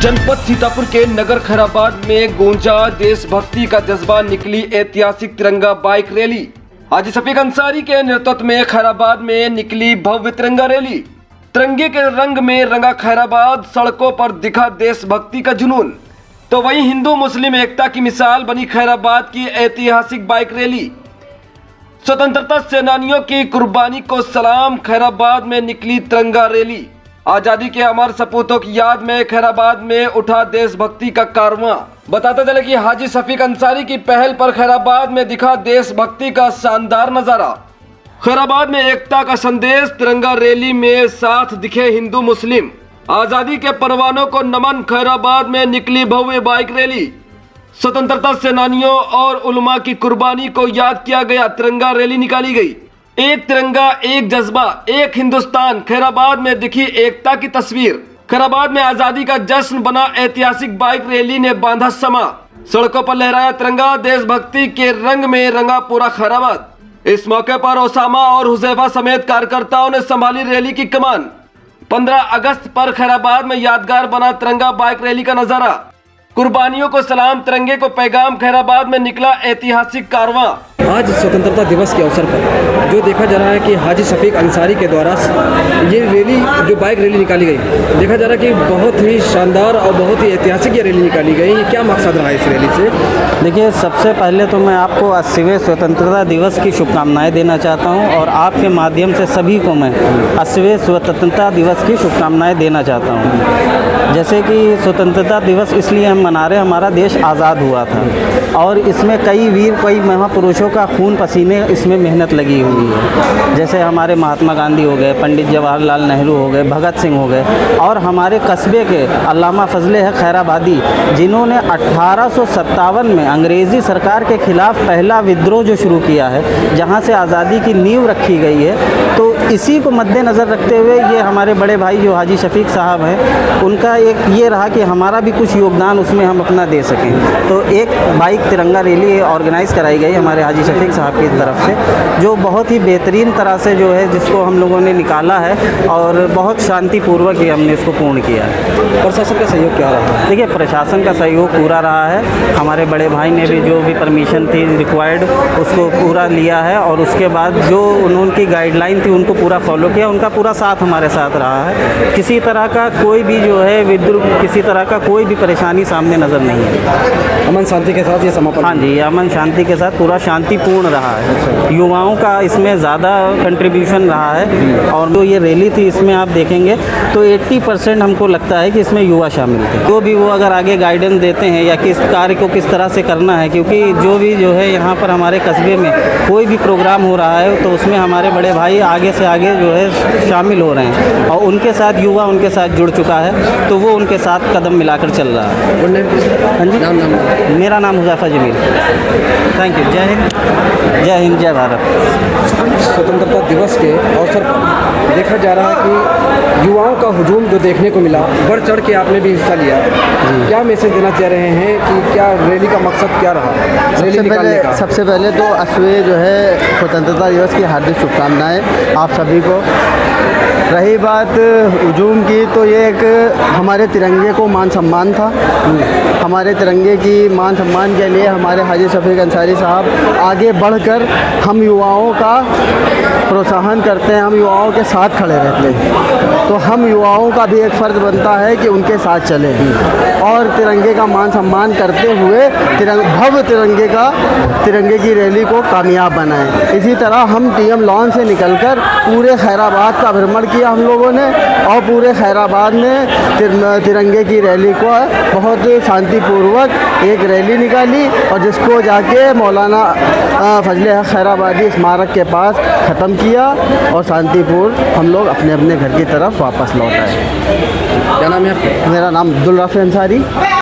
जनपद सीतापुर के नगर खैराबाद में गूंजा देशभक्ति का जज्बा, निकली ऐतिहासिक तिरंगा बाइक रैली। हाजी शफीक अंसारी के नेतृत्व में खैराबाद में निकली भव्य तिरंगा रैली। तिरंगे के रंग में रंगा खैराबाद, सड़कों पर दिखा देशभक्ति का जुनून। तो वहीं हिंदू मुस्लिम एकता की मिसाल बनी खैराबाद की ऐतिहासिक बाइक रैली। स्वतंत्रता सेनानियों की कुर्बानी को सलाम, खैराबाद में निकली तिरंगा रैली। आजादी के अमर सपूतों की याद में खैराबाद में उठा देशभक्ति का कारवां। बताते चले कि हाजी शफीक अंसारी की पहल पर खैराबाद में दिखा देशभक्ति का शानदार नजारा। खैराबाद में एकता का संदेश, तिरंगा रैली में साथ दिखे हिंदू मुस्लिम। आजादी के परवानों को नमन, खैराबाद में निकली भव्य बाइक रैली। स्वतंत्रता सेनानियों और उलमा की कुर्बानी को याद किया गया, तिरंगा रैली निकाली गई। एक तिरंगा, एक जज्बा, एक हिंदुस्तान, खैराबाद में दिखी एकता की तस्वीर। खैराबाद में आजादी का जश्न बना ऐतिहासिक बाइक रैली ने बांधा समा। सड़कों पर लहराया तिरंगा, देशभक्ति के रंग में रंगा पूरा खैराबाद। इस मौके पर ओसामा और हुजैफा समेत कार्यकर्ताओं ने संभाली रैली की कमान। 15 अगस्त पर खैराबाद में यादगार बना तिरंगा बाइक रैली का नजारा। कुर्बानियों को सलाम, तिरंगे को पैगाम, खैराबाद में निकला ऐतिहासिक कारवां। आज स्वतंत्रता दिवस के अवसर पर जो देखा जा रहा है कि हाजी शफीक अंसारी के द्वारा ये रैली, जो बाइक रैली निकाली गई, देखा जा रहा है कि बहुत ही शानदार और बहुत ही ऐतिहासिक ये रैली निकाली गई। ये क्या मकसद रहा है इस रैली से? देखिए, सबसे पहले तो मैं आपको 80वें स्वतंत्रता दिवस की शुभकामनाएं देना चाहता हूं और आपके माध्यम से सभी को मैं 80वें स्वतंत्रता दिवस की शुभकामनाएं देना चाहता हूं। जैसे कि स्वतंत्रता दिवस इसलिए हम मना रहे हैं, हमारा देश आज़ाद हुआ था और इसमें कई वीर, कई महापुरुषों का खून पसीने इसमें मेहनत लगी हुई है। जैसे हमारे महात्मा गांधी हो गए, पंडित जवाहरलाल नेहरू हो गए, भगत सिंह हो गए और हमारे कस्बे के अल्लामा फजले है खैराबादी, जिन्होंने 1857 में अंग्रेज़ी सरकार के खिलाफ पहला विद्रोह जो शुरू किया है, जहां से आज़ादी की नींव रखी गई है। तो इसी को मद्देनज़र रखते हुए ये हमारे बड़े भाई जो हाजी शफीक साहब हैं, उनका एक ये रहा कि हमारा भी कुछ योगदान उसमें हम अपना दे सकें। तो एक बाइक तिरंगा रैली ऑर्गेनाइज़ कराई गई हमारे हाजी शफीक साहब की तरफ से, जो बहुत ही बेहतरीन तरह से जो है जिसको हम लोगों ने निकाला है और बहुत शांतिपूर्वक ही हमने इसको पूर्ण किया है। प्रशासन का सहयोग क्या रहा है? देखिए, प्रशासन का सहयोग पूरा रहा है। हमारे बड़े भाई ने भी जो भी परमिशन थी रिक्वायर्ड उसको पूरा लिया है और उसके बाद जो उनकी गाइडलाइन थी उनको पूरा फॉलो किया। उनका पूरा साथ हमारे साथ रहा है। किसी तरह का कोई भी जो है विद्रोह, किसी तरह का कोई भी परेशानी सामने नज़र नहीं है। अमन शांति के साथ ये समापन? हाँ जी, अमन शांति के साथ पूरा शांतिपूर्ण रहा है। युवाओं का इसमें ज़्यादा कंट्रीब्यूशन रहा है और जो ये रैली थी इसमें आप देखेंगे तो 80% हमको लगता है कि इसमें युवा शामिल थे। जो भी वो अगर आगे गाइडेंस देते हैं या किस कार्य को किस तरह से करना है, क्योंकि जो भी जो है यहाँ पर हमारे कस्बे में कोई भी प्रोग्राम हो रहा है तो उसमें हमारे बड़े भाई आगे से आगे जो है शामिल हो रहे हैं और उनके साथ युवा उनके साथ जुड़ चुका है, तो वो उनके साथ कदम मिलाकर चल रहा है। हाँ जी, मेरा नाम हुजैफा जमील। Thank you. जय हिंद, जय हिंद, जय भारत। स्वतंत्रता दिवस के अवसर पर देखा जा रहा है कि युवाओं का हुजूम जो देखने को मिला, बढ़ चढ़ के आपने भी हिस्सा लिया। क्या मैसेज देना चाह रहे हैं कि क्या रैली का मकसद क्या रहा रैली निकालने का? सबसे पहले तो 80वें जो है स्वतंत्रता दिवस की हार्दिक शुभकामनाएं आप सभी को। रही बात हुजूम की, तो ये एक हमारे तिरंगे को मान सम्मान था। हमारे तिरंगे की मान सम्मान के लिए हमारे हाजी शफीक अंसारी साहब आगे बढ़कर हम युवाओं का प्रोत्साहन करते हैं, हम युवाओं के साथ खड़े रहते हैं। तो हम युवाओं का भी एक फ़र्ज़ बनता है कि उनके साथ चलें और तिरंगे का मान सम्मान करते हुए भव्य तिरंगे की रैली को कामयाब बनाएं। इसी तरह हम टीएम लॉन से निकलकर पूरे खैराबाद का भ्रमण किया हम लोगों ने और पूरे खैराबाद में तिरंगे की रैली को बहुत शांतिपूर्वक एक रैली निकाली और जिसको जाके मौलाना फजले खैराबादी स्मारक के पास ख़त्म किया और शांतिपूर्ण हम लोग अपने अपने घर की तरफ वापस लौट आए। क्या नाम है आपका? मेरा नाम अब्दुल राफ़ी अंसारी।